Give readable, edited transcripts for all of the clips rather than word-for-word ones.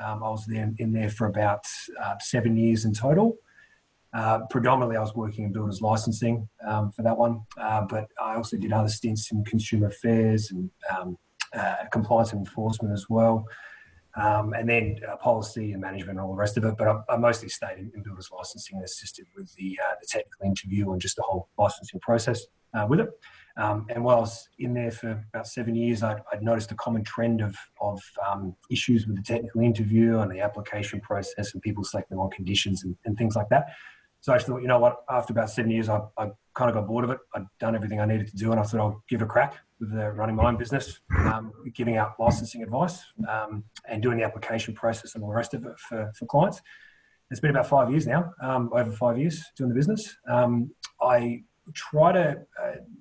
I was in there for about 7 years in total. Predominantly, I was working in builders licensing for that one, but I also did other stints in consumer affairs and compliance and enforcement as well, and then policy and management and all the rest of it. But I mostly stayed in builders licensing and assisted with the technical interview and just the whole licensing process with it. And while I was in there for about 7 years, I'd noticed a common trend of issues with the technical interview and the application process and people selecting on conditions and things like that. So I thought, you know what, after about 7 years, I kind of got bored of it. I'd done everything I needed to do, and I thought I'll give it a crack with running my own business, giving out licensing advice and doing the application process and all the rest of it for clients. It's been about 5 years now, over 5 years doing the business. I try to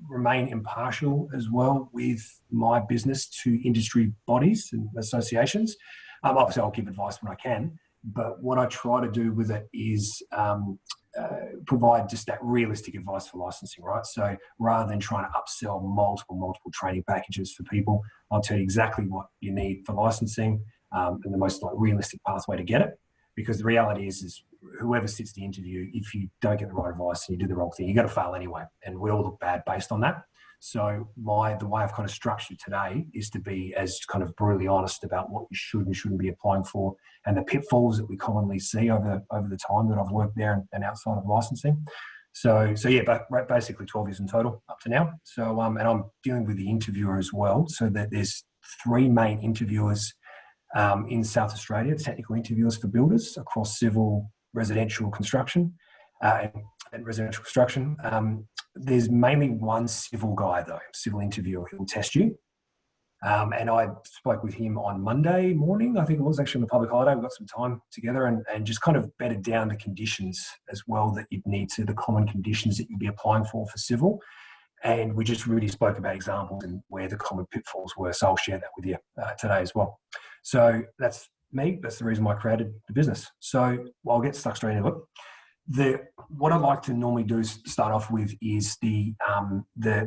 remain impartial as well with my business to industry bodies and associations. Obviously, I'll give advice when I can, but what I try to do with it is provide just that realistic advice for licensing, right? So rather than trying to upsell multiple training packages for people, I'll tell you exactly what you need for licensing and the most realistic pathway to get it. Because the reality is whoever sits the interview, if you don't get the right advice and you do the wrong thing, you're going to fail anyway. And we all look bad based on that. So the way I've kind of structured today is to be as kind of brutally honest about what you should and shouldn't be applying for and the pitfalls that we commonly see over the time that I've worked there and outside of licensing. So yeah, but basically 12 years in total up to now. So and I'm dealing with the interviewer as well. So that there's 3 main interviewers in South Australia, technical interviewers for builders across civil, residential construction and residential construction. There's mainly one civil guy though, civil interviewer who will test you. And I spoke with him on Monday morning. I think it was actually on the public holiday. We got some time together and just kind of bedded down the conditions as well that you'd need to, the common conditions that you'd be applying for civil. And we just really spoke about examples and where the common pitfalls were. So I'll share that with you today as well. So that's me. That's the reason why I created the business. So I'll get stuck straight into it. What I like to normally do is start off with is the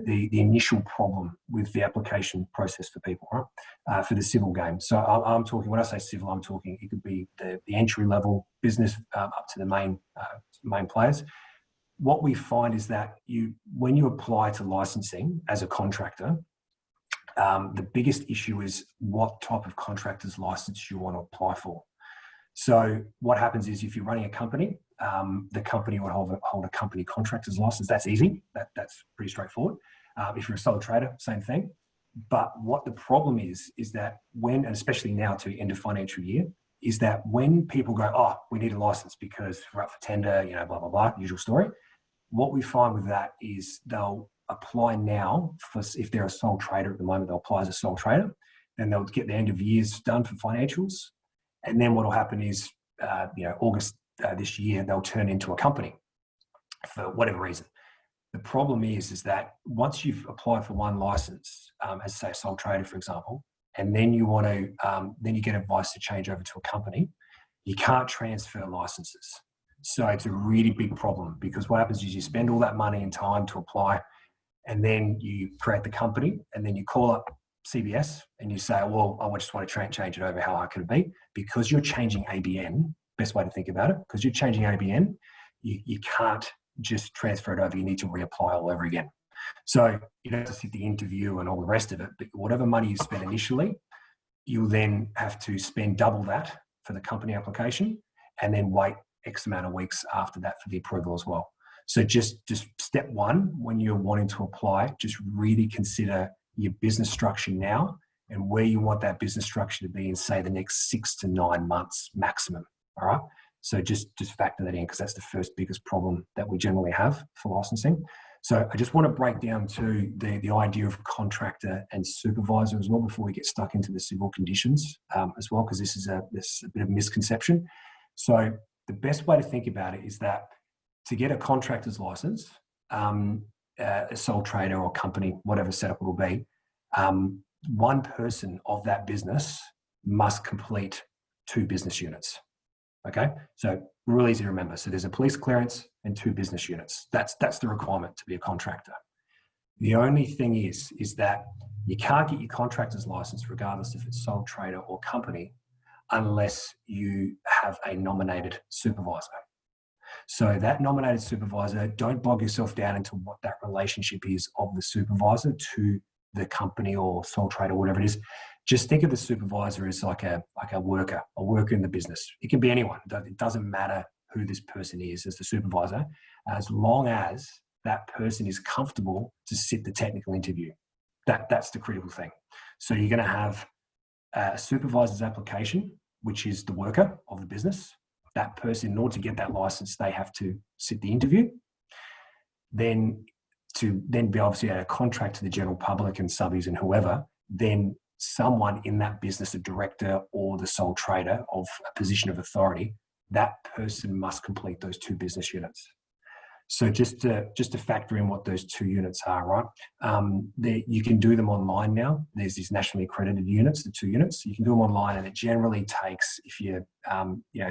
initial problem with the application process for people, right? For the civil game. So I'm talking, when I say civil, I'm talking, it could be the entry level business up to the main players. What we find is that when you apply to licensing as a contractor, the biggest issue is what type of contractor's license you want to apply for. So what happens is if you're running a company, the company would hold a company contractor's license. That's easy. That's pretty straightforward. If you're a sole trader, same thing. But what the problem is that when, and especially now to end of financial year, is that when people go, oh, we need a license because we're up for tender, blah, blah, blah, usual story. What we find with that is they'll apply now for, if they're a sole trader at the moment, they'll apply as a sole trader, then they'll get the end of years done for financials. And then what will happen is, August this year, they'll turn into a company for whatever reason. The problem is that once you've applied for one license, as say a sole trader, for example, and then you want to, then you get advice to change over to a company, you can't transfer licenses. So it's a really big problem because what happens is you spend all that money and time to apply, and then you create the company, and then you call up CBS and you say, well, I just want to change it over. How hard can it be? Because you're changing ABN, best way to think about it, because you're changing ABN, you can't just transfer it over. You need to reapply all over again. So you don't have to sit the interview and all the rest of it, but whatever money you spend initially, you'll then have to spend double that for the company application and then wait X amount of weeks after that for the approval as well. So just step one, when you're wanting to apply, just really consider your business structure now and where you want that business structure to be in, say, the next 6 to 9 months maximum. All right. So just factor that in because that's the first biggest problem that we generally have for licensing. So I just want to break down to the idea of contractor and supervisor as well before we get stuck into the civil conditions as well, because this is a bit of a misconception. So the best way to think about it is that to get a contractor's license, a sole trader or company, whatever setup it will be, one person of that business must complete 2 business units. Okay, so really easy to remember. So there's a police clearance and 2 business units. That's the requirement to be a contractor. The only thing is that you can't get your contractor's license regardless if it's sole trader or company unless you have a nominated supervisor. So that nominated supervisor, don't bog yourself down into what that relationship is of the supervisor to the company or sole trader or whatever it is. Just think of the supervisor as like a worker in the business. It can be anyone. It doesn't matter who this person is as the supervisor, as long as that person is comfortable to sit the technical interview. That's the critical thing. So you're going to have a supervisor's application, which is the worker of the business. That person, in order to get that license, they have to sit the interview. Then to then be obviously a contract to the general public and subbies and whoever, then someone in that business, a director or the sole trader of a position of authority, that person must complete those 2 business units. So just to factor in what those 2 units are, right? You can do them online now. There's these nationally accredited units, the 2 units. You can do them online, and it generally takes, if you're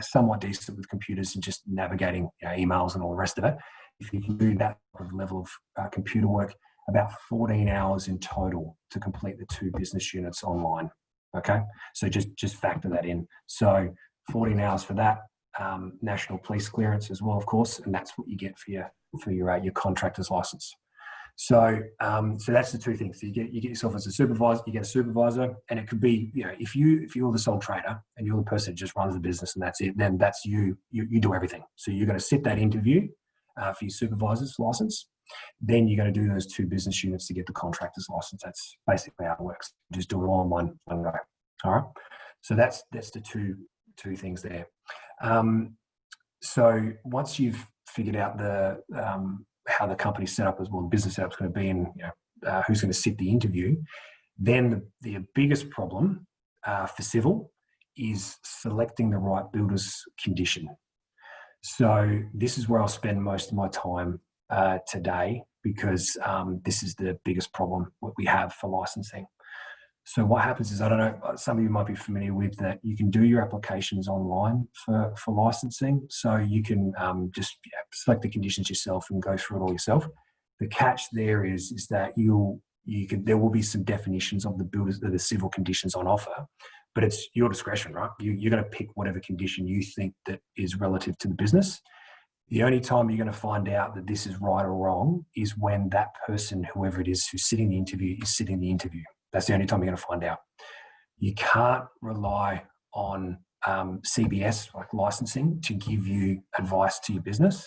somewhat decent with computers and just navigating emails and all the rest of it, if you can do that level of computer work, about 14 hours in total to complete the 2 business units online. Okay, so just factor that in. So 14 hours for that. National police clearance as well, of course, and that's what you get for your contractor's license. So that's the 2 things. So you get yourself as a supervisor. You get a supervisor, and it could be if you're the sole trader and you're the person that just runs the business and that's it, then that's you. You do everything. So you're going to sit that interview for your supervisor's license. Then you're going to do those 2 business units to get the contractor's license. That's basically how it works. Just do it all in one go. All right. So that's the two things there. So once you've figured out the how the company's set up as well, the business setup's going to be, and who's going to sit the interview, then the biggest problem for civil is selecting the right builder's condition. So this is where I'll spend most of my time today, because this is the biggest problem what we have for licensing. So what happens is, I don't know, some of you might be familiar with that you can do your applications online for licensing. So you can just select the conditions yourself and go through it all yourself. The catch there is that there will be some definitions of the civil conditions on offer, but it's your discretion, right? You're going to pick whatever condition you think that is relative to the business. The only time you're going to find out that this is right or wrong is when that person, whoever it is who's sitting the interview, is sitting the interview. That's the only time you're going to find out. You can't rely on CBS, like licensing, to give you advice to your business.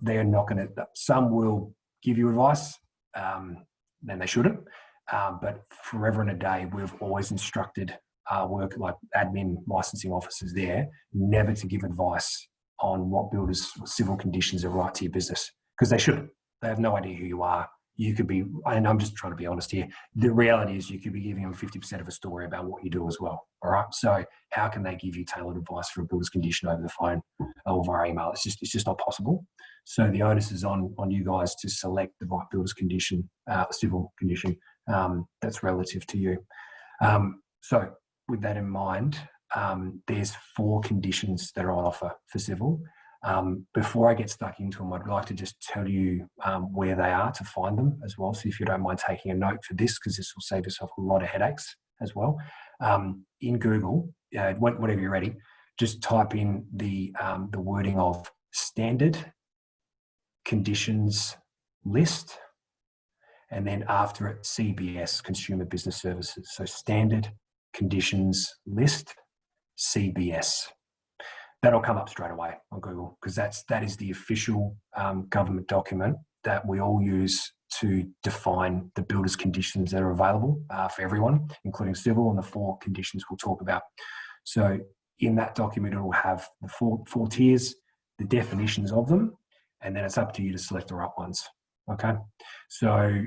They're not going to, some will give you advice, then they shouldn't. But forever and a day, we've always instructed work like admin licensing officers there never to give advice on what builders' civil conditions are right to your business, because they shouldn't. They have no idea who you are. You could be, and I'm just trying to be honest here, the reality is you could be giving them 50% of a story about what you do as well. All right. So how can they give you tailored advice for a builder's condition over the phone or via email? It's just not possible. So the onus is on you guys to select the right builder's condition, civil condition that's relative to you. So with that in mind, there's 4 conditions that are on offer for civil. Before I get stuck into them, I'd like to just tell you where they are to find them as well. So if you don't mind taking a note for this, because this will save yourself a lot of headaches as well. In Google, whenever you're ready, just type in the wording of standard conditions list, and then after it, CBS, Consumer Business Services. So standard conditions list, CBS. That'll come up straight away on Google, because that is the official government document that we all use to define the builder's conditions that are available for everyone, including civil, and the 4 conditions we'll talk about. So in that document, it will have the four tiers, the definitions of them, and then it's up to you to select the right ones. Okay. So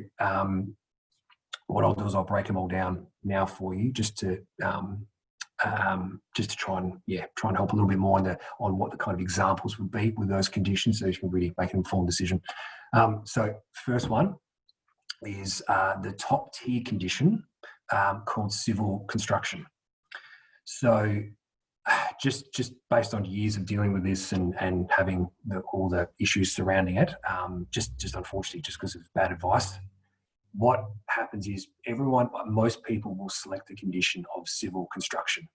what I'll do is I'll break them all down now for you, just to try and help a little bit more on what the kind of examples would be with those conditions, so you can really make an informed decision. So first one is the top tier condition called civil construction. So just based on years of dealing with this and having all the issues surrounding it, just unfortunately, just because of bad advice, what happens is most people will select the condition of civil construction.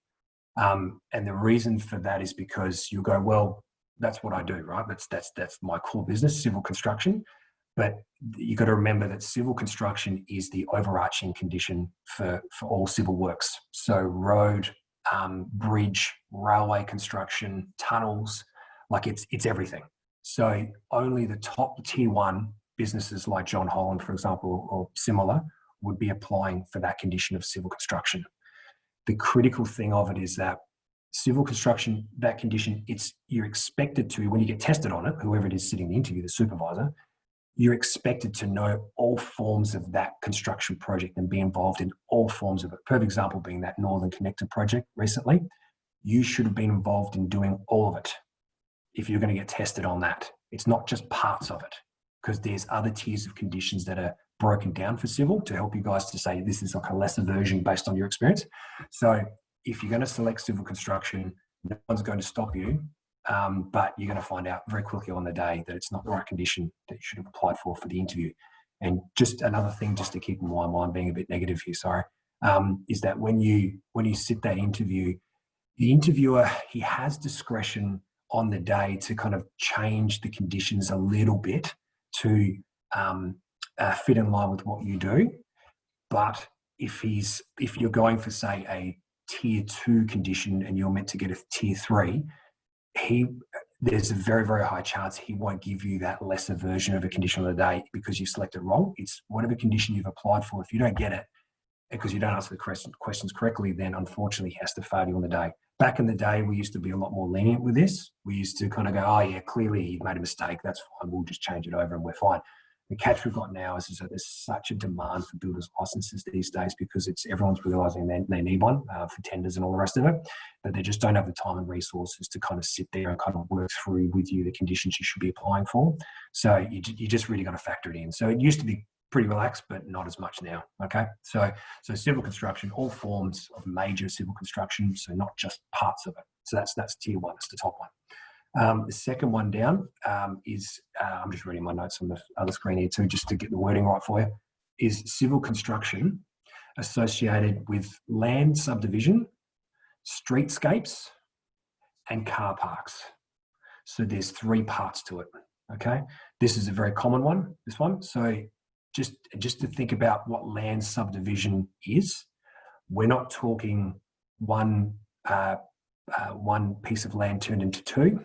And the reason for that is because you go, well, that's what I do, right? That's my core business, civil construction. But you've got to remember that civil construction is the overarching condition for all civil works. So road, bridge, railway construction, tunnels, like it's everything. So only the top tier one businesses like John Holland, for example, or similar, would be applying for that condition of civil construction. The critical thing of it is that civil construction, that condition, you're expected to, when you get tested on it, whoever it is sitting in the interview, the supervisor, you're expected to know all forms of that construction project and be involved in all forms of it. Perfect example being that Northern Connector project recently. You should have been involved in doing all of it if you're going to get tested on that. It's not just parts of it, because there's other tiers of conditions that are broken down for civil to help you guys to say this is like a lesser version based on your experience. So if you're going to select civil construction, no one's going to stop you, but you're going to find out very quickly on the day that it's not the right condition that you should have applied for the interview. And just another thing, just to keep in mind, being a bit negative here, sorry, is that when you sit that interview, the interviewer, he has discretion on the day to kind of change the conditions a little bit to fit in line with what you do. But if you're going for, say, a tier 2 condition and you're meant to get a tier 3, there's a very, very high chance he won't give you that lesser version of a condition of the day because you selected wrong. It's whatever condition you've applied for. If you don't get it because you don't answer the questions correctly, then unfortunately he has to fail you on the day. Back in the day, we used to be a lot more lenient with this. We used to kind of go, oh yeah, clearly you've made a mistake. That's fine. We'll just change it over and we're fine. The catch we've got now is that there's such a demand for builders licenses these days because everyone's realising they need one for tenders and all the rest of it, but they just don't have the time and resources to kind of sit there and kind of work through with you the conditions you should be applying for. So you just really got to factor it in. So it used to be pretty relaxed, but not as much now. Okay, so civil construction, all forms of major civil construction, so not just parts of it. So that's tier 1. That's the top one. The second one down is, I'm just reading my notes on the other screen here too, just to get the wording right for you, is civil construction associated with land subdivision, streetscapes, and car parks. So there's 3 parts to it, okay? This is a very common one, this one. So just to think about what land subdivision is, we're not talking one piece of land turned into 2.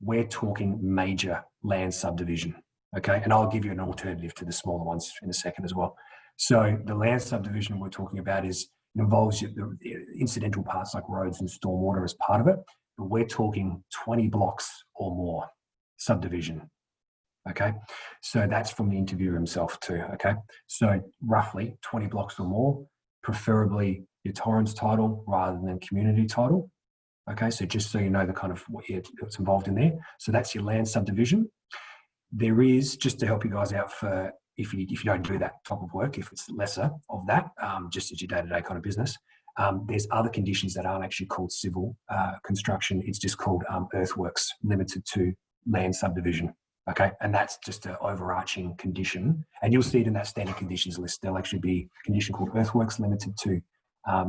We're talking major land subdivision, okay? And I'll give you an alternative to the smaller ones in a second as well. So the land subdivision we're talking about involves the incidental parts like roads and stormwater as part of it, but we're talking 20 blocks or more subdivision, okay? So that's from the interviewer himself too, okay? So roughly 20 blocks or more, preferably your Torrens title rather than community title. Okay, so just so you know the kind of what's involved in there. So that's your land subdivision. There is, just to help you guys out for if you don't do that type of work, if it's lesser of that, just as your day-to-day kind of business, there's other conditions that aren't actually called civil construction. It's just called earthworks, limited to land subdivision. Okay, and that's just an overarching condition. And you'll see it in that standard conditions list. There'll actually be a condition called earthworks limited to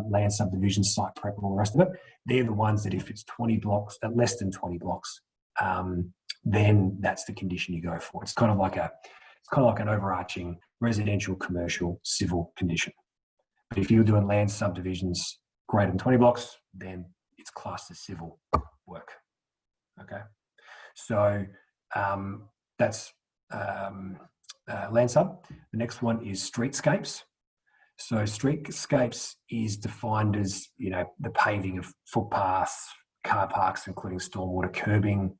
land subdivision, site prep, and all the rest of it. They're the ones that if it's 20 blocks, less than 20 blocks, then that's the condition you go for. It's kind of like an overarching residential, commercial, civil condition. But if you're doing land subdivisions greater than 20 blocks, then it's classed as civil work. Okay, so that's land sub. The next one is streetscapes. So streetscapes is defined as, the paving of footpaths, car parks, including stormwater curbing,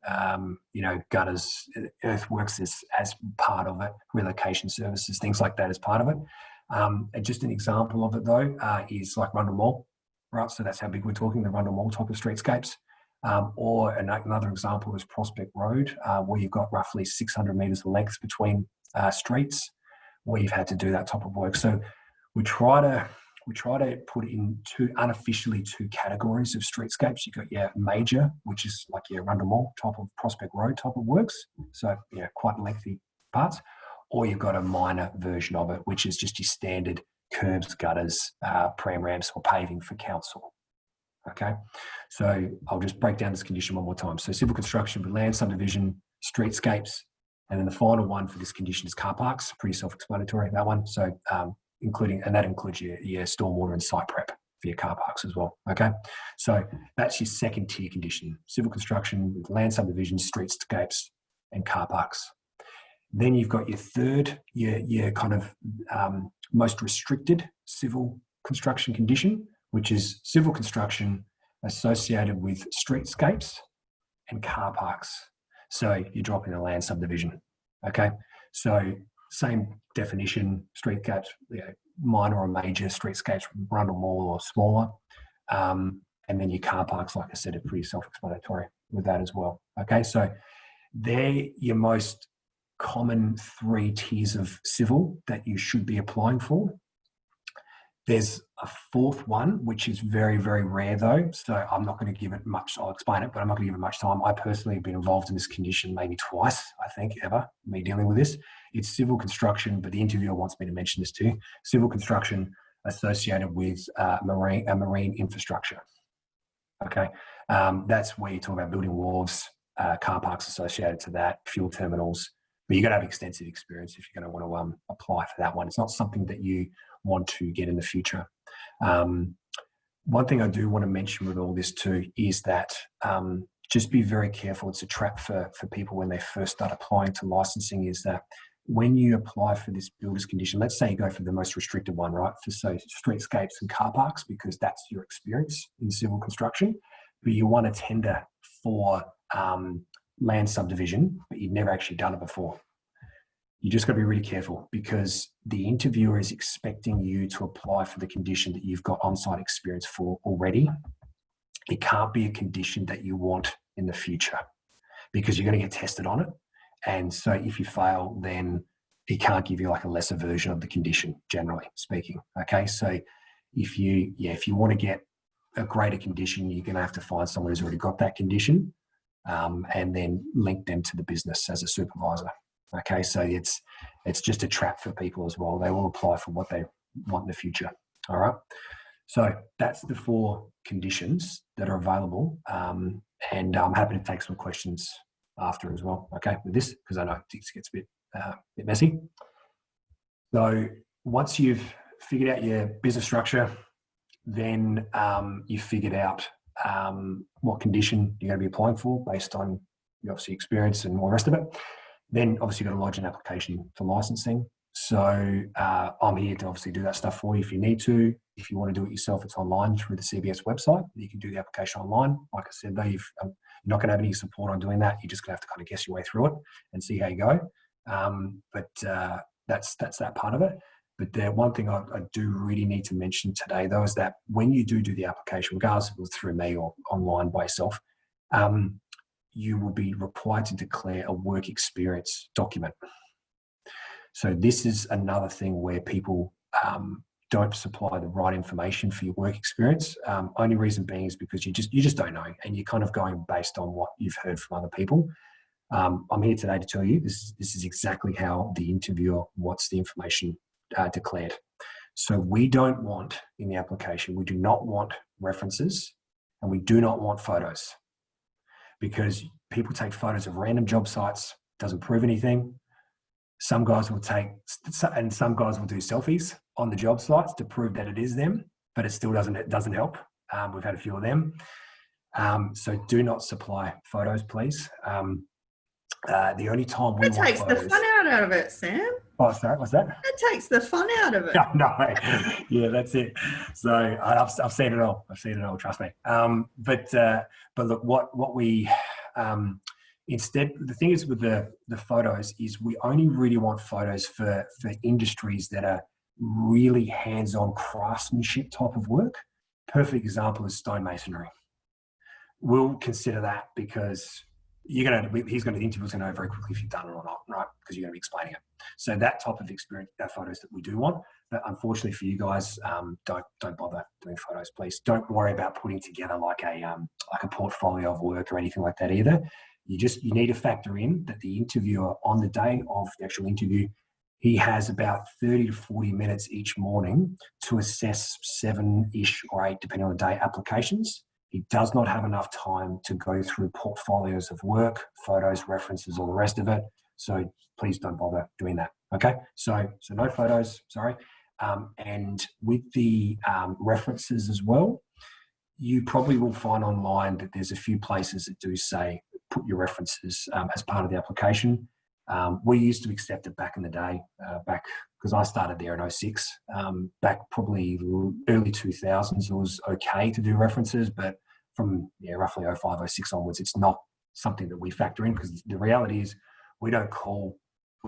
gutters, earthworks as part of it, relocation services, things like that as part of it. And just an example of it though is like Rundle Mall, right? So that's how big we're talking, the Rundle Mall type of streetscapes. Or another example is Prospect Road, where you've got roughly 600 metres of length between streets, where you've had to do that type of work. So we try to put in unofficially two categories of streetscapes. You've got your major, which is like your Rundle Mall type of Prospect Road type of works, so quite lengthy parts, or you've got a minor version of it, which is just your standard curbs, gutters, pram ramps, or paving for council. Okay, so I'll just break down this condition one more time. So civil construction with land subdivision, streetscapes, and then the final one for this condition is car parks. Pretty self-explanatory, that one. So that includes your stormwater and site prep for your car parks as well. Okay, so that's your second tier condition: civil construction with land subdivision, streetscapes, and car parks. Then you've got your third, your kind of most restricted civil construction condition, which is civil construction associated with streetscapes and car parks. So you're dropping a land subdivision. Okay, so same definition: streetscapes, minor or major streetscapes, run or more or smaller, and then your car parks, like I said, are pretty self-explanatory with that as well. Okay, so they're your most common 3 tiers of civil that you should be applying for. There's a fourth one, which is very, very rare though. So I'm not going to give it much, I'll explain it, but I'm not going to give it much time. I personally have been involved in this condition maybe twice, I think, ever, me dealing with this. It's civil construction, but the interviewer wants me to mention this too. Civil construction associated with marine infrastructure. Okay, that's where you talk about building wharves, car parks associated to that, fuel terminals. But you've got to have extensive experience if you're going to want to apply for that one. It's not something that you want to get in the future. One thing I do want to mention with all this too is that just be very careful. It's a trap for people when they first start applying to licensing, is that when you apply for this builder's condition, let's say you go for the most restricted one, right? For so streetscapes and car parks, because that's your experience in civil construction, but you want to tender for land subdivision, but you've never actually done it before. You just got to be really careful, because the interviewer is expecting you to apply for the condition that you've got on-site experience for already. It can't be a condition that you want in the future, because you're going to get tested on it. And so if you fail, then it can't give you like a lesser version of the condition, generally speaking. Okay, so if you want to get a greater condition, you're going to have to find someone who's already got that condition, and then link them to the business as a supervisor. Okay, so it's just a trap for people as well. They will apply for what they want in the future. All right, so that's the 4 conditions that are available, and I'm happy to take some questions after as well. Okay, with this, because I know it gets a bit messy. So once you've figured out your business structure, then you've figured out what condition you're going to be applying for based on your obviously experience and all the rest of it. Then obviously you've got to lodge an application for licensing. So I'm here to obviously do that stuff for you if you need to. If you want to do it yourself, it's online through the CBS website. You can do the application online. Like I said, though, you're not going to have any support on doing that. You're just going to have to kind of guess your way through it and see how you go. But that's that part of it. But the one thing I do really need to mention today, though, is that when you do the application, regardless if it was through me or online by yourself, you will be required to declare a work experience document. So this is another thing where people don't supply the right information for your work experience. Only reason being is because you just don't know, and you're kind of going based on what you've heard from other people. I'm here today to tell you this is exactly how the interviewer wants the information declared. So we don't want in the application, we do not want references, and we do not want photos, because people take photos of random job sites, doesn't prove anything. Some guys will some guys will do selfies on the job sites to prove that it is them, but it still doesn't help. We've had a few of them. So do not supply photos, please. The only time we want takes photos, the fun out of it, Sam. Oh, sorry, what's that? That takes the fun out of it. No, yeah, that's it. So I've seen it all. I've seen it all. Trust me. But look, what we instead, the thing is with the photos is we only really want photos for industries that are really hands-on craftsmanship type of work. Perfect example is stonemasonry. We'll consider that because the interviewer's going to know very quickly if you've done it or not, right? Because you're going to be explaining it. So that type of experience, photos that we do want, but unfortunately for you guys, don't bother doing photos, please. Don't worry about putting together like a portfolio of work or anything like that either. You need to factor in that the interviewer on the day of the actual interview, he has about 30 to 40 minutes each morning to assess 7-ish or 8, depending on the day, applications. He does not have enough time to go through portfolios of work, photos, references, all the rest of it. So please don't bother doing that. Okay, so no photos, sorry. And with the references as well, you probably will find online that there's a few places that do say put your references as part of the application. We used to accept it back in the day, back because I started there in 06. Back probably early 2000s, it was okay to do references, but from roughly 05, 06 onwards, it's not something that we factor in, because the reality is we don't call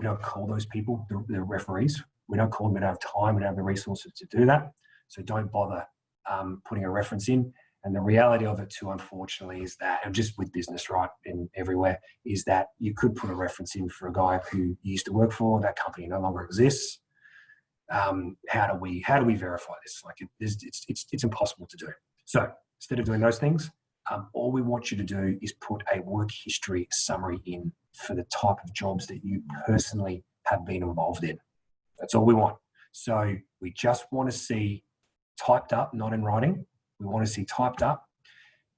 those people the referees. We don't call them. We don't have time. We don't have the resources to do that. So don't bother putting a reference in. And the reality of it too, unfortunately, is that, and just with business, right, and everywhere, is that you could put a reference in for a guy who you used to work for. That company no longer exists. How do we verify this? Like it's impossible to do. So instead of doing those things, all we want you to do is put a work history summary in for the type of jobs that you personally have been involved in. That's all we want. So we just want to see typed up, not in writing. We want to see typed up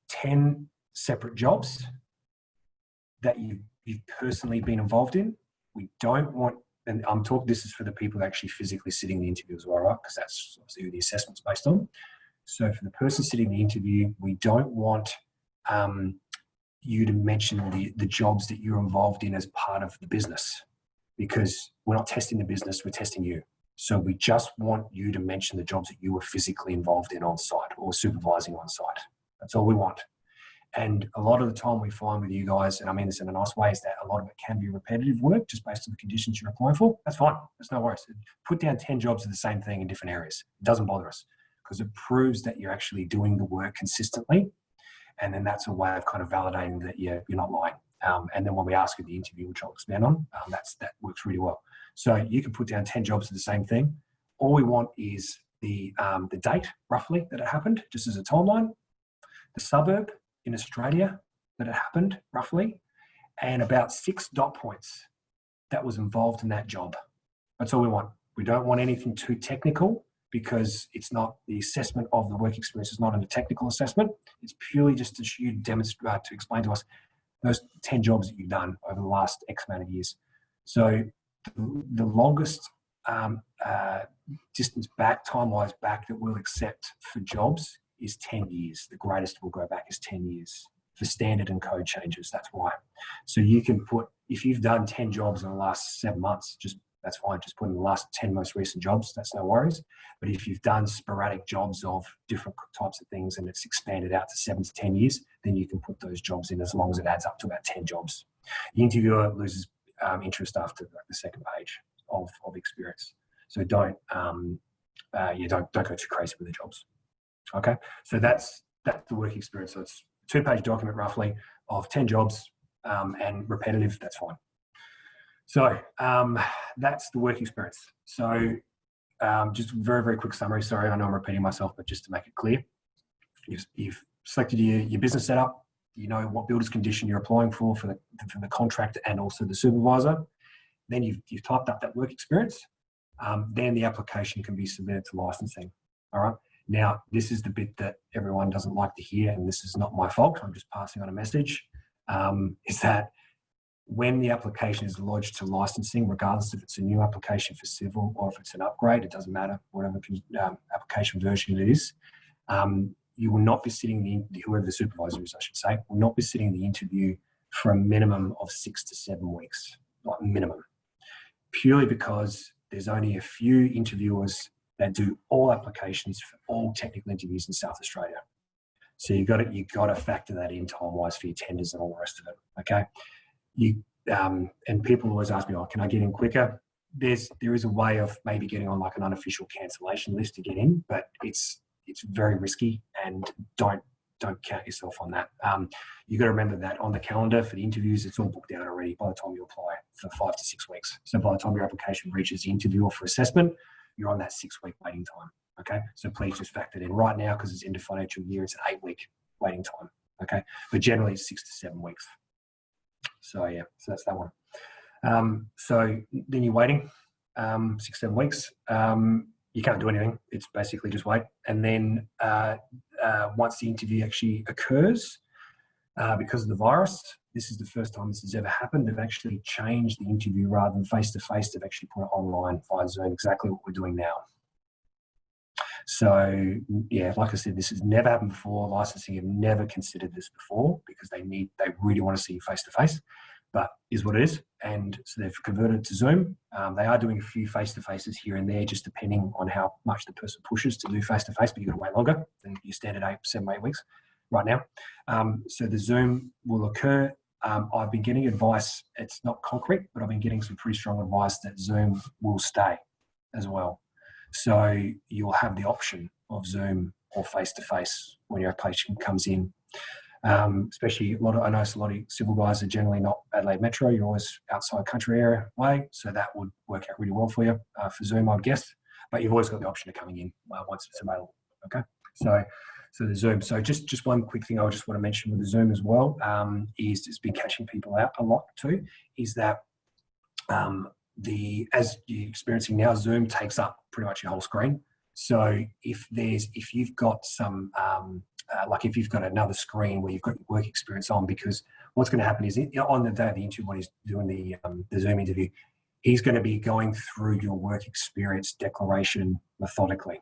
10 separate jobs that you've personally been involved in. We don't want, and I'm talking, this is for the people actually physically sitting the interview as well, right? Because that's obviously who the assessment's based on. So for the person sitting the interview, we don't want you to mention the jobs that you're involved in as part of the business, because we're not testing the business, we're testing you. So we just want you to mention the jobs that you were physically involved in on site or supervising on site. That's all we want. And a lot of the time we find with you guys, and I mean this in a nice way, is that a lot of it can be repetitive work just based on the conditions you're applying for. That's fine. That's no worries. Put down 10 jobs of the same thing in different areas. It doesn't bother us, because it proves that you're actually doing the work consistently. And then that's a way of kind of validating that you're not lying. And then when we ask you the interview, which I'll expand on, that works really well. So you can put down 10 jobs of the same thing. All we want is the date, roughly, that it happened, just as a timeline, the suburb in Australia that it happened, roughly, and about 6 dot points that was involved in that job. That's all we want. We don't want anything too technical, because it's not, the assessment of the work experience is not a technical assessment. It's purely just to demonstrate, to explain to us those 10 jobs that you've done over the last X amount of years. So the longest distance back, time-wise back, that we'll accept for jobs is 10 years. The greatest we'll go back is 10 years for standard and code changes. That's why. So you can put, if you've done 10 jobs in the last 7 months, that's fine. Just put in the last 10 most recent jobs. That's no worries. But if you've done sporadic jobs of different types of things and it's expanded out to 7 to 10 years, then you can put those jobs in, as long as it adds up to about 10 jobs. The interviewer loses interest after the second page of experience. So don't go too crazy with the jobs. Okay. So that's the work experience. So it's a 2-page document roughly of 10 jobs and repetitive. That's fine. So that's the work experience. So just very, very quick summary. Sorry, I know I'm repeating myself, but just to make it clear, you've selected your business setup. You know what builder's condition you're applying for the contractor and also the supervisor. Then you've typed up that work experience. Then the application can be submitted to licensing. All right. Now, this is the bit that everyone doesn't like to hear, and this is not my fault. I'm just passing on a message. Is that when the application is lodged to licensing, regardless if it's a new application for civil or if it's an upgrade, it doesn't matter, whatever application version it is, you will not be sitting whoever the supervisor is, I should say, will not be sitting the interview for a minimum of 6 to 7 weeks, like minimum, purely because there's only a few interviewers that do all applications for all technical interviews in South Australia. So you got to factor that in time-wise for your tenders and all the rest of it. Okay. And people always ask me, "Oh, can I get in quicker?" There is a way of maybe getting on like an unofficial cancellation list to get in, but it's very risky, and don't count yourself on that. You got to remember that on the calendar for the interviews, it's all booked out already by the time you apply for 5 to 6 weeks. So by the time your application reaches the interview or for assessment, you're on that 6-week waiting time. Okay, so please just factor it in right now, because it's into financial year. It's an 8-week waiting time. Okay, but generally it's 6 to 7 weeks. So yeah, so that's that one. So then you're waiting 6, 7 weeks. You can't do anything. It's basically just wait. And then once the interview actually occurs, because of the virus, this is the first time this has ever happened. They've actually changed the interview rather than face-to-face. They've actually put it online via Zoom, exactly what we're doing now. So, yeah, like I said, this has never happened before. Licensing have never considered this before because they really want to see you face-to-face, but is what it is. And so they've converted it to Zoom. They are doing a few face-to-faces here and there, just depending on how much the person pushes to do face-to-face, but you've got to wait longer than your standard 7, 8 weeks right now. So the Zoom will occur. I've been getting advice, it's not concrete, but I've been getting some pretty strong advice that Zoom will stay as well. So you'll have the option of Zoom or face-to-face when your application comes in. Especially I know a lot of civil guys are generally not Adelaide Metro. You're always outside country area way, so that would work out really well for you for Zoom, I'd guess. But you've always got the option of coming in once it's available. Okay, so the Zoom. So just one quick thing I just want to mention with the Zoom as well is it's been catching people out a lot too. Is that as you're experiencing now, Zoom takes up pretty much your whole screen. So if you've got some like if you've got another screen where you've got your work experience on, because what's going to happen is on the day of the interview, when he's doing the Zoom interview, he's going to be going through your work experience declaration methodically.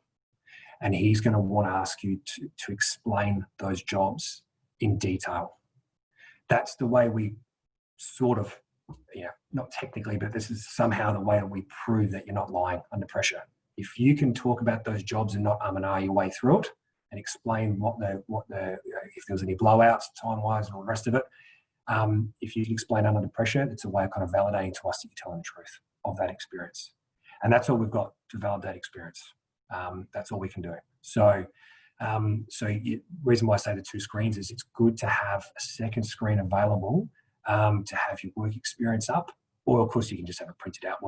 And he's going to want to ask you to explain those jobs in detail. That's the way we sort of, not technically, but this is somehow the way that we prove that you're not lying under pressure. If you can talk about those jobs and not and ah your way through it and explain if there was any blowouts time-wise and all the rest of it, if you can explain under the pressure, it's a way of kind of validating to us that you're telling the truth of that experience. And that's all we've got to validate experience. That's all we can do. So the reason why I say the 2 screens is it's good to have a second screen available to have your work experience up, or of course you can just have it printed out,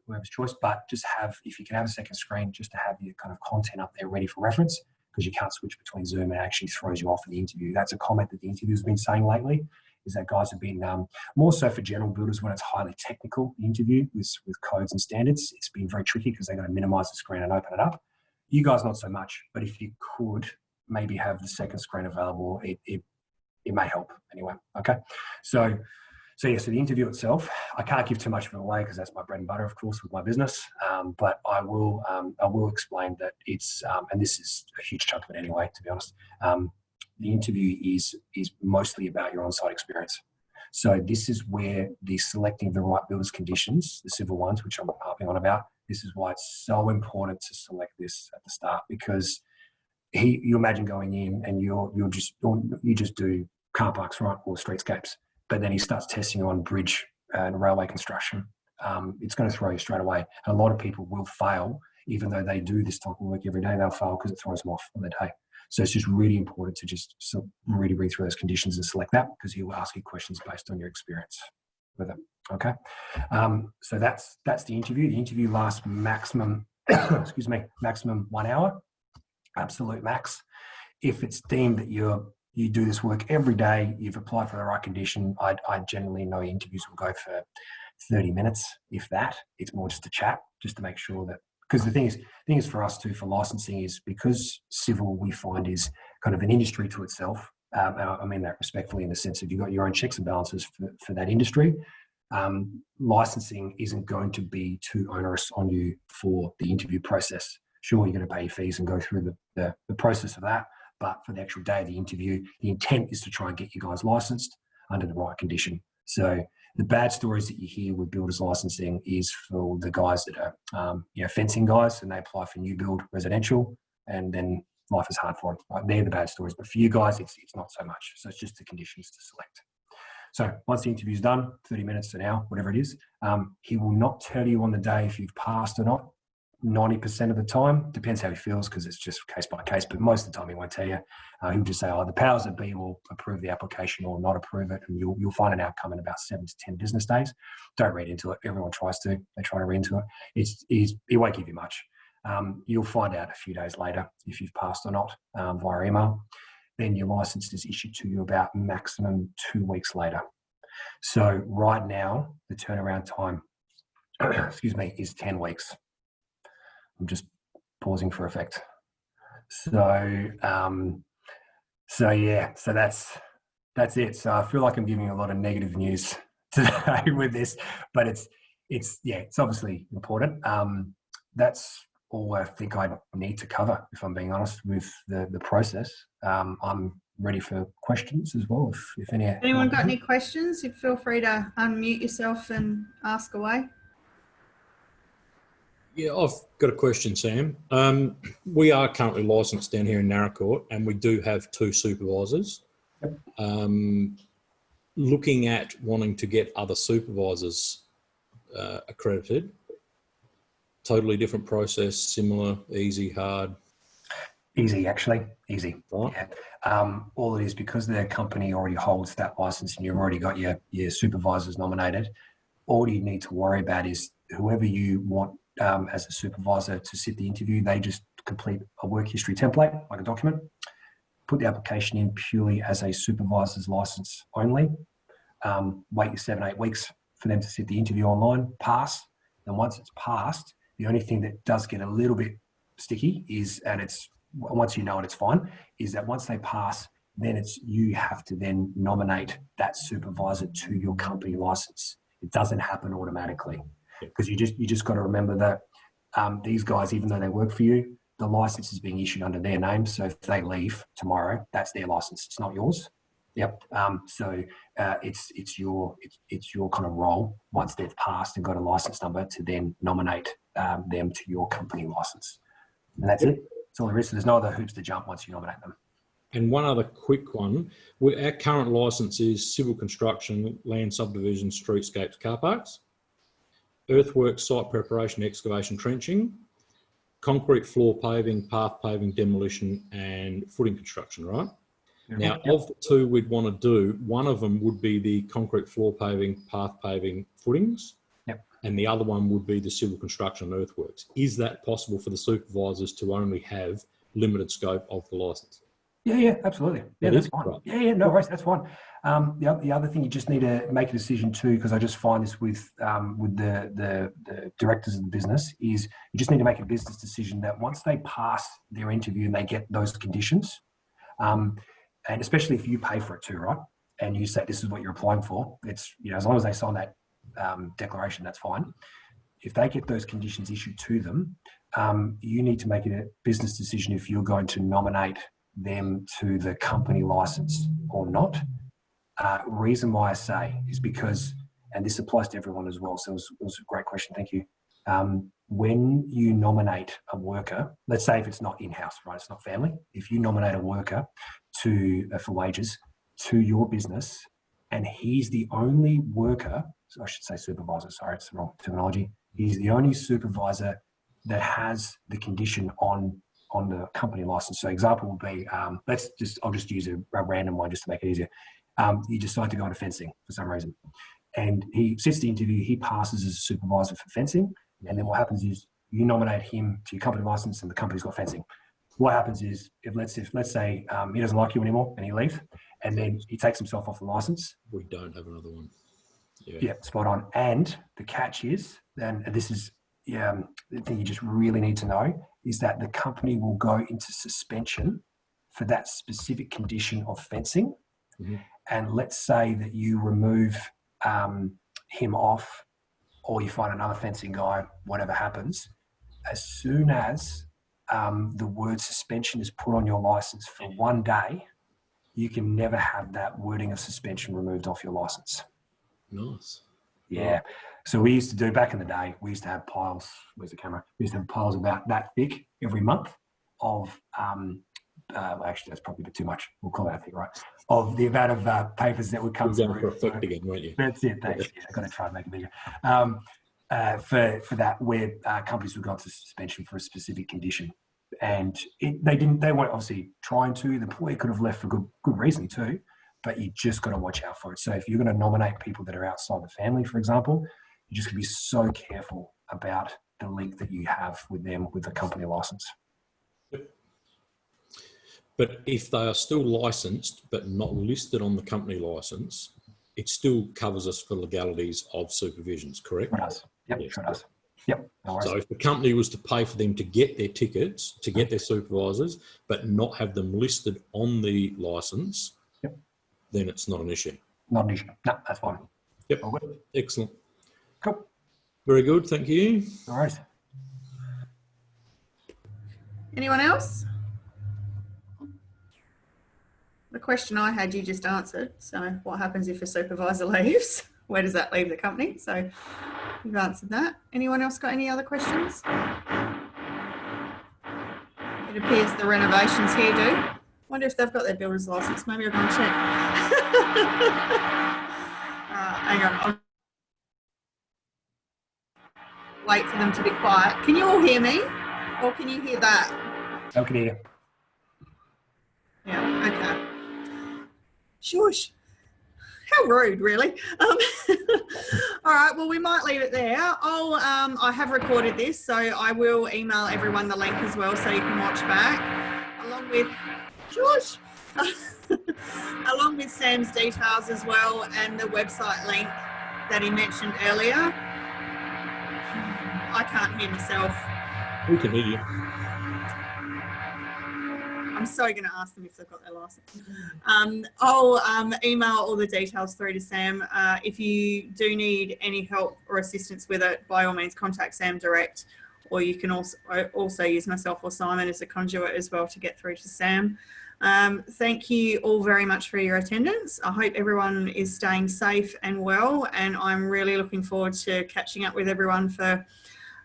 whoever's choice, but just if you can have a second screen, just to have your kind of content up there ready for reference, because you can't switch between Zoom and it actually throws you off in the interview. That's a comment that the interviewer's been saying lately, is that guys have been, more so for general builders when it's highly technical, the interview with codes and standards, it's been very tricky because they're going to minimize the screen and open it up. You guys not so much, but if you could maybe have the second screen available, it may help anyway. Okay, so the interview itself, I can't give too much of it away because that's my bread and butter, of course, with my business. But I will explain that it's, and this is a huge chunk of it anyway, to be honest. The interview is mostly about your on-site experience. So this is where the selecting the right builders conditions, the civil ones, which I'm harping on about, this is why it's so important to select this at the start, because you imagine going in and you just do car parks, right, or streetscapes, but then he starts testing on bridge and railway construction. It's going to throw you straight away. And a lot of people will fail, even though they do this type of work every day, they'll fail because it throws them off on the day. So it's just really important to just really read through those conditions and select that, because he will ask you questions based on your experience with it. Okay. So that's the interview. The interview lasts maximum, maximum 1 hour, absolute max. If it's deemed that you do this work every day, you've applied for the right condition, I generally know interviews will go for 30 minutes, if that. It's more just a chat, just to make sure that, because the thing is for us too, for licensing, is because civil we find is kind of an industry to itself. I mean that respectfully, in the sense that you've got your own checks and balances for that industry. Licensing isn't going to be too onerous on you for the interview process. Sure, you're going to pay your fees and go through the process of that, but for the actual day of the interview, the intent is to try and get you guys licensed under the right condition. So the bad stories that you hear with builders licensing is for the guys that are fencing guys, and they apply for new build residential, and then life is hard for them. Right? They're the bad stories, but for you guys, it's not so much. So it's just the conditions to select. So once the interview's done, 30 minutes, an hour, whatever it is, he will not tell you on the day if you've passed or not. 90% of the time, depends how he feels, because it's just case by case, but most of the time he won't tell you. He'll just say, the powers that be will approve the application or not approve it, and you'll find an outcome in about 7 to 10 business days. Don't read into it. Everyone tries to. They try to read into it. He won't give you much. You'll find out a few days later if you've passed or not via email. Then your license is issued to you about maximum 2 weeks later. So right now, the turnaround time, is 10 weeks. I'm just pausing for effect. So, so yeah, so that's it. So I feel like I'm giving a lot of negative news today with this, but it's obviously important. That's all I think I need to cover, if I'm being honest, with the process. I'm ready for questions as well. If Anyone got any questions? You feel free to unmute yourself and ask away. Yeah, I've got a question, Sam. We are currently licensed down here in Narracourt, and we do have 2 supervisors. Yep. Looking at wanting to get other supervisors accredited, totally different process, similar, easy, hard? Easy, actually. Easy. Right. Yeah. All it is, because the company already holds that license and you've already got your supervisors nominated, all you need to worry about is whoever you want as a supervisor to sit the interview, they just complete a work history template, like a document, put the application in purely as a supervisor's license only, wait your 7-8 weeks for them to sit the interview online, pass. And once it's passed, the only thing that does get a little bit sticky is, and it's once you know it, it's fine, is that once they pass, then you have to then nominate that supervisor to your company license. It doesn't happen automatically, because you just got to remember that these guys, even though they work for you, the license is being issued under their name. So if they leave tomorrow, that's their license. It's not yours. Yep. So it's your kind of role, once they've passed and got a license number, to then nominate them to your company license, and that's it. That's all there is. So there's no other hoops to jump once you nominate them. And one other quick one, our current license is civil construction, land subdivision, streetscapes, car parks, earthworks, site preparation, excavation, trenching, concrete floor paving, path paving, demolition, and footing construction, right? Mm-hmm. Now, of the 2 we'd want to do, one of them would be the concrete floor paving, path paving, footings, and the other one would be the civil construction and earthworks. Is that possible for the supervisors to only have limited scope of the license? Yeah, absolutely. Yeah, that's fine. Right. Yeah, no worries, that's fine. The other thing, you just need to make a decision too, because I just find this with the directors of the business, is you just need to make a business decision that once they pass their interview and they get those conditions, and especially if you pay for it too, right? And you say this is what you're applying for, it's, as long as they sign that declaration, that's fine. If they get those conditions issued to them, you need to make a business decision if you're going to nominate them to the company license or not. Reason why I say is because, and this applies to everyone as well, so it was a great question, thank you. When you nominate a worker, let's say if it's not in-house, right, it's not family, if you nominate a worker for wages to your business, and he's the only worker, so I should say supervisor, sorry, it's the wrong terminology, he's the only supervisor that has the condition on the company license. So example would be, I'll just use a random one just to make it easier. You decide to go into fencing for some reason, and he sits the interview, he passes as a supervisor for fencing, and then what happens is you nominate him to your company license and the company's got fencing. What happens is, if let's say he doesn't like you anymore and he leaves, and then he takes himself off the license. We don't have another one. Yeah, spot on. And the catch is, and this is the thing you just really need to know, is that the company will go into suspension for that specific condition of fencing. Mm-hmm. And let's say that you remove him off, or you find another fencing guy, whatever happens, as soon as the word suspension is put on your license for 1 day, you can never have that wording of suspension removed off your license. Nice. Yeah. Right. So we used to do, back in the day, we used to have piles, where's the camera? We used to have piles about that thick every month of, actually that's probably a bit too much. We'll call that thick, right? Of the amount of papers that would come through. You're going for effect again, weren't you? That's it, thanks. Yeah, I've got to try and make it bigger. For that, where companies would go into suspension for a specific condition. And they weren't obviously trying to. The employee could have left for good reason too, but you just got to watch out for it. So if you're going to nominate people that are outside the family, for example, you just got to be so careful about the link that you have with them with the company license. But if they are still licensed but not listed on the company license, it still covers us for legalities of supervisions, correct? It does. Yep, yes. Sure does. Yep. No worries. So if the company was to pay for them to get their tickets, to get their supervisors, but not have them listed on the license, Yep. then it's not an issue. Not an issue. No, that's fine. Yep. All good. Excellent. Cool. Very good. Thank you. No worries. Anyone else? The question I had, you just answered. So what happens if a supervisor leaves? Where does that leave the company? So you've answered that. Anyone else got any other questions? It appears the renovations here do. Wonder if they've got their builder's license. Maybe I'll go and check. Hang on. I'll wait for them to be quiet. Can you all hear me? Or can you hear that? I can hear you. Yeah, okay. Shush. How rude, really. All right, well, we might leave it there. I have recorded this, so I will email everyone the link as well so you can watch back, along with, shush, along with Sam's details as well and the website link that he mentioned earlier. I can't hear myself. We can hear you. I'm so going to ask them if they've got their license. I'll email all the details through to Sam. If you do need any help or assistance with it, by all means contact Sam direct, or you can also use myself or Simon as a conduit as well to get through to Sam. Thank you all very much for your attendance. I hope everyone is staying safe and well, and I'm really looking forward to catching up with everyone for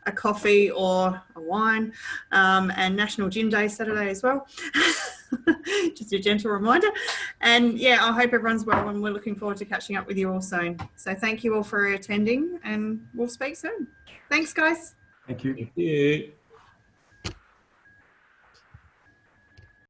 a coffee or a wine, and National Gin Day Saturday as well. Just a gentle reminder. And yeah, I hope everyone's well, and we're looking forward to catching up with you all soon. So thank you all for attending, and we'll speak soon. Thanks, guys. Thank you. Thank you.